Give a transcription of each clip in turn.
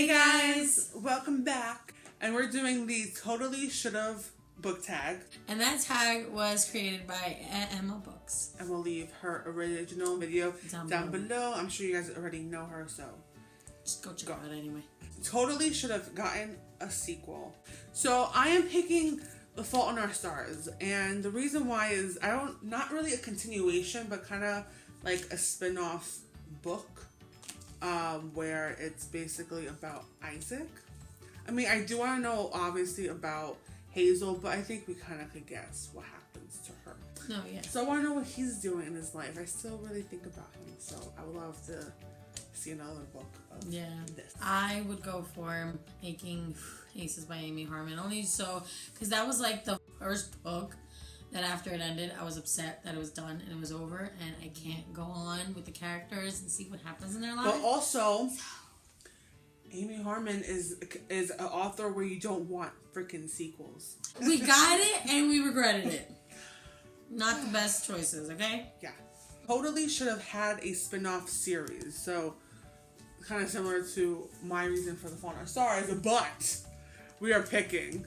Hey guys, welcome back. And we're doing the Totally Should've book tag. And that tag was created by Emma Books. And we'll leave her original video down below. I'm sure you guys already know her, so just go check it out anyway. Totally should have gotten a sequel. So I am picking The Fault in Our Stars. And the reason why is not really a continuation, but kind of like a spin-off book. Where it's basically about Isaac. I mean, I do want to know, obviously, about Hazel, but I think we kind of could guess what happens to her. No, yeah. So I want to know what he's doing in his life. I still really think about him, so I would love to see another book of this. I would go for Making Aces by Amy Harmon, only so, because that was like the first book that after it ended, I was upset that it was done and it was over, and I can't go on with the characters and see what happens in their lives. But also, Amy Harmon is an author where you don't want freaking sequels. We got it and we regretted it. Not the best choices, okay? Yeah. Totally should have had a spin-off series, so kind of similar to my reason for The Fault in Our Stars, but we are picking.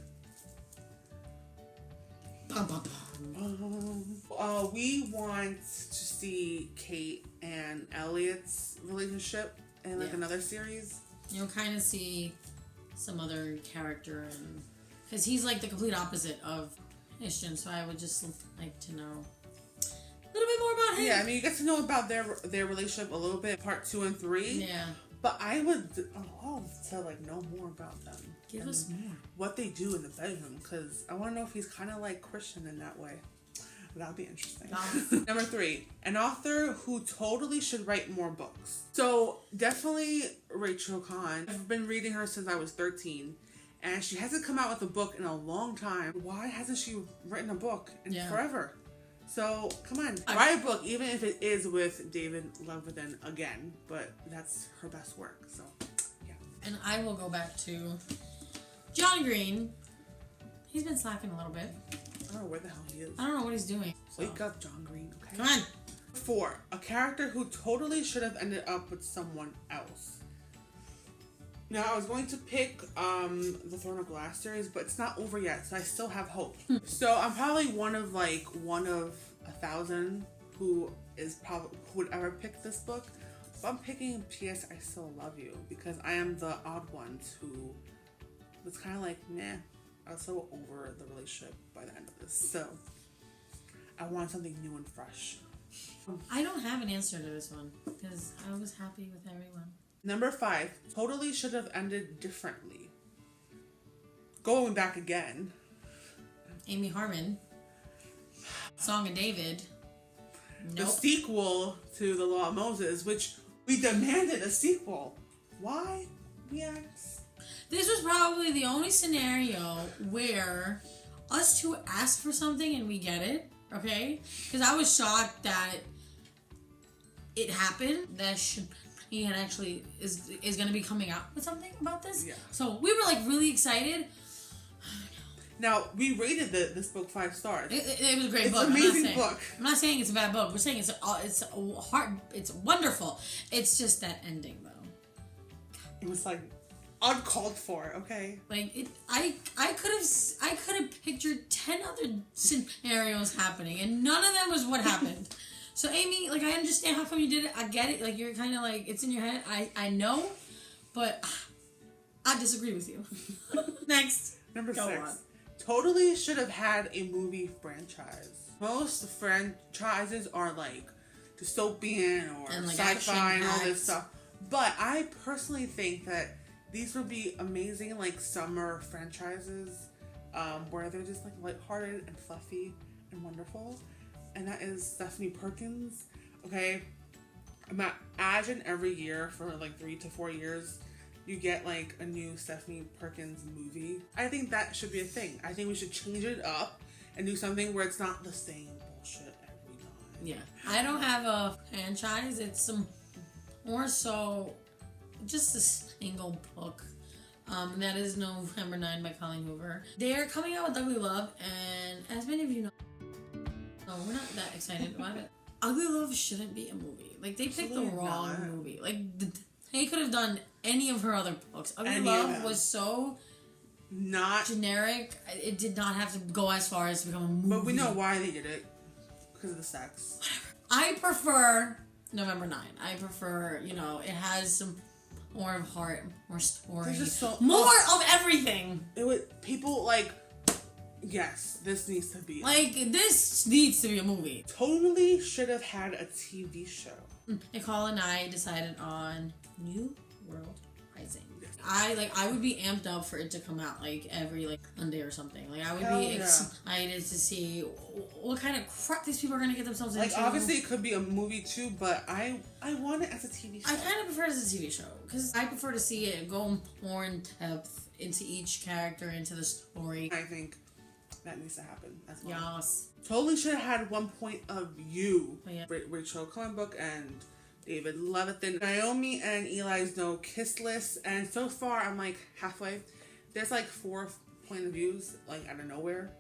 We want to see Kate and Elliot's relationship in another series. You'll kind of see some other character, and because he's like the complete opposite of Christian, so I would just like to know a little bit more about him. Yeah, I mean, you get to know about their relationship a little bit, part 2 and 3. Yeah. But I would love to know more about them. Give us more. What they do in the bedroom, because I want to know if he's kind of like Christian in that way. That would be interesting. Number 3, an author who totally should write more books. So definitely Rachel Kahn. I've been reading her since I was 13, and she hasn't come out with a book in a long time. Why hasn't she written a book in forever? So come on, write a book, even if it is with David Levithan again. But that's her best work. So yeah. And I will go back to John Green. He's been slacking a little bit. I don't know where the hell he is. I don't know what he's doing. Wake up, John Green, okay? Come on. 4, a character who totally should have ended up with someone else. Now, I was going to pick the Throne of Glass series, but it's not over yet, so I still have hope. So I'm probably one of 1,000 who would ever pick this book. But I'm picking P.S. I Still Love You, because I am the odd one who was kind of like, nah. I was so over the relationship by the end of this. So, I want something new and fresh. I don't have an answer to this one, because I was happy with everyone. Number 5, totally should have ended differently. Going back again. Amy Harmon. Song of David. Nope. The sequel to The Law of Moses, which we demanded a sequel. Why? We asked. This was probably the only scenario where us two asked for something and we get it, okay? Because I was shocked that it happened. That he had actually is going to be coming out with something about this. Yeah. So we were really excited. Now, we rated this book 5 stars. It was a great book. It's an amazing book. I'm not saying it's a bad book. We're saying it's wonderful. It's just that ending, though. It was uncalled for, okay? I could have pictured 10 other scenarios happening, and none of them was what happened. So Amy, I understand how come you did it. I get it. You're kind of it's in your head. I know, but I disagree with you. Next. Number 6. On. Totally should have had a movie franchise. Most franchises are dystopian or sci-fi and all this stuff. But I personally think that these would be amazing, summer franchises, where they're just lighthearted and fluffy and wonderful. And that is Stephanie Perkins. Okay, imagine every year for 3 to 4 years, you get a new Stephanie Perkins movie. I think that should be a thing. I think we should change it up and do something where it's not the same bullshit every time. Yeah, I don't have a franchise. It's more so just a single book. That is November 9 by Colleen Hoover. They're coming out with Ugly Love, and as many of you know, we're not that excited about it. Ugly Love shouldn't be a movie. They picked the wrong movie. They could have done any of her other books. Ugly Love was so not generic. It did not have to go as far as to become a movie. But we know why they did it. Because of the sex. I prefer November 9. I prefer, it has some more of heart, more story, more of everything. People yes, this needs to be. This needs to be a movie. Totally should have had a TV show. Nicole and I decided on New World Rising. I would be amped up for it to come out every Monday or something. I would be excited to see what kind of crap these people are gonna get themselves into. Obviously it could be a movie too, but I want it as a TV show. I kind of prefer it as a TV show because I prefer to see it go more in depth into each character, into the story. I think that needs to happen as well. Yes. Totally should have had one point of view. Oh, yeah. Rachel Cohen book and David Levithan. Naomi and Eli's no kiss list, and so far I'm halfway. There's 4 point of views out of nowhere.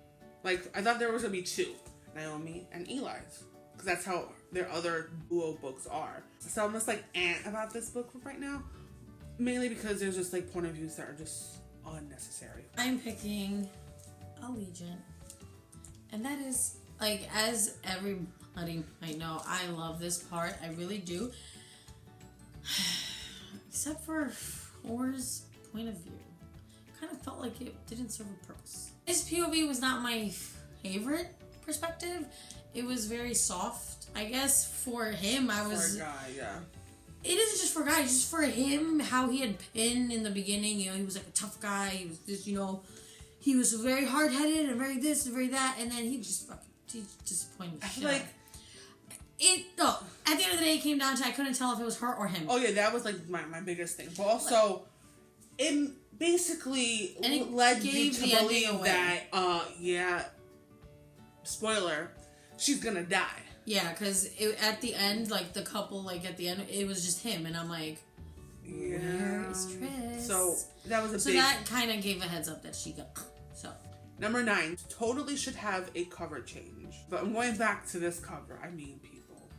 I thought there was gonna be 2, Naomi and Eli's, because that's how their other duo books are. So I'm just about this book right now, mainly because there's just point of views that are just unnecessary. I'm picking Allegiant, and that is as everybody might know, I love this part. I really do. Except for Or's point of view. Kind of felt like it didn't serve a purpose. His POV was not my favorite perspective. It was very soft. I guess for him, For a guy, yeah. It isn't just for a guy, just for him, how he had been in the beginning. He was a tough guy. He was just, he was very hard-headed and very this and very that, and then he disappointed the shit. At the end of the day, it came down to I couldn't tell if it was her or him. Oh yeah, that was my biggest thing. But also, it basically led you to believe that spoiler, she's gonna die. Yeah, because at the end, the couple, at the end, it was just him, and I'm like, where is Tris? So that was So that kind of gave a heads up that she got. So. Number 9, totally should have a cover change. But I'm going back to this cover. I mean, people.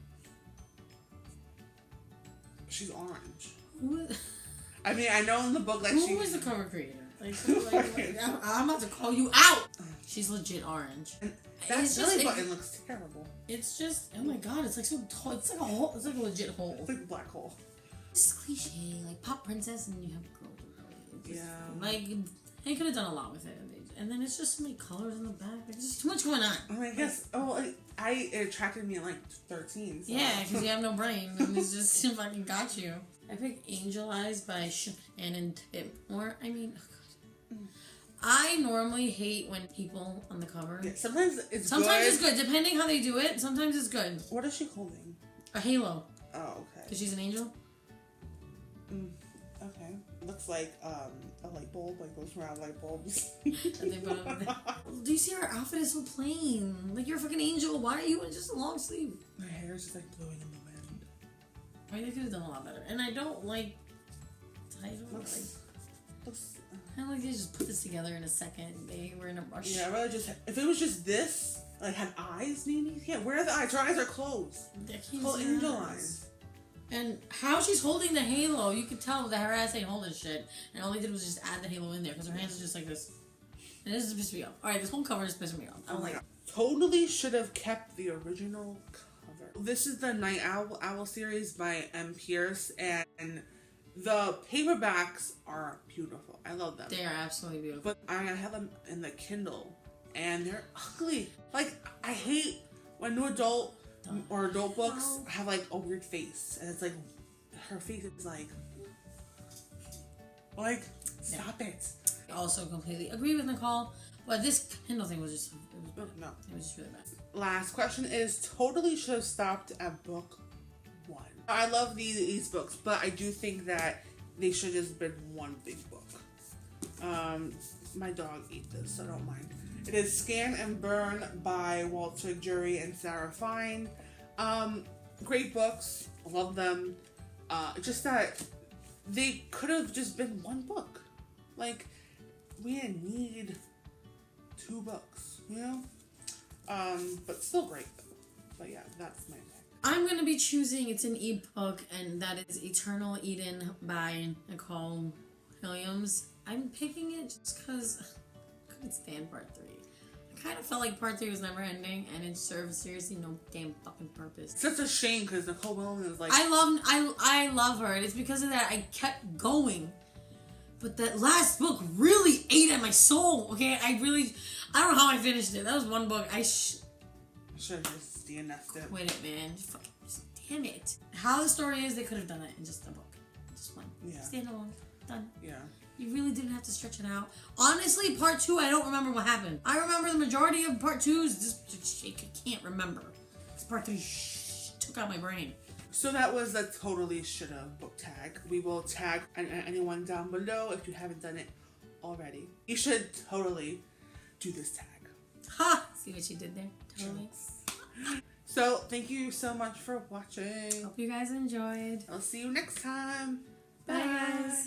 She's orange. I mean, I know in the book who was the cover creator? I'm about to call you out. She's legit orange. And that belly button looks terrible. It's just, oh my god, it's so tall. It's like a hole. It's like a legit hole. It's like a black hole. It's cliche, pop princess, and you have a girl. Yeah. They could have done a lot with it. And then it's just so many colors in the back. There's just too much going on. I guess. It attracted me at 13. So. Yeah, because you have no brain, and it's just fucking got you. I picked Angel Eyes by Shannon Tipmore. I mean, oh god. I normally hate when people on the cover. Yeah, sometimes it's good, depending how they do it. Sometimes it's good. What is she holding? A halo. Oh, okay. Because she's an angel. Okay. Looks like a light bulb, those round light bulbs. Do you see her outfit is so plain? You're a fucking angel. Why are you in just a long sleeve? My hair is just blowing in the wind. I mean, they could have done a lot better. And I don't like titles. I don't like they just put this together in a second. They were in a rush. Yeah, I'd rather if it was just this, had eyes maybe? Yeah, where are the eyes? Her eyes are closed. Called angel eyes. And how she's holding the halo, you could tell that her ass ain't holding shit. And all they did was just add the halo in there because her hands are just like this. And this is pissing me off. Alright, this whole cover is pissing me off. Oh my god. Totally should have kept the original cover. This is the Night Owl series by M. Pierce, and the paperbacks are beautiful. I love them. They are absolutely beautiful. But I have them in the Kindle, and they're ugly. I hate when new adult or adult books have a weird face, and it's her face is stop it. I also completely agree with Nicole, but this Kindle thing was just no. It was just really bad. Last question is totally should have stopped at book 1. I love these books, but I do think that they should have just been one big book. My dog ate this, so I don't mind. It is Scan and Burn by Walter Jury and Sarah Fine. Great books. Love them. Just that they could have just been one book. We didn't need 2 books, But still great, though. But yeah, that's my pick. I'm going to be choosing, it's an ebook, and that is Eternal Eden by Nicole Williams. I'm picking it just because I couldn't stand part 3. I kind of felt like part 3 was never ending, and it served seriously no damn fucking purpose. It's such a shame because Nicole Williams is like... I love her, and it's because of that I kept going. But that last book really ate at my soul, okay? I don't know how I finished it. That was one book. I should have just DNF'd it. Quit it, man. Damn it. How the story is, they could have done it in just a book. Just one. Yeah. Standalone. Done. Yeah. You really didn't have to stretch it out. Honestly, part 2, I don't remember what happened. I remember the majority of part 2's just I can't remember. This part 3 took out my brain. So that was a totally shoulda book tag. We will tag anyone down below if you haven't done it already. You should totally do this tag. Ha! See what you did there? Totally. So thank you so much for watching. Hope you guys enjoyed. I'll see you next time. Bye guys.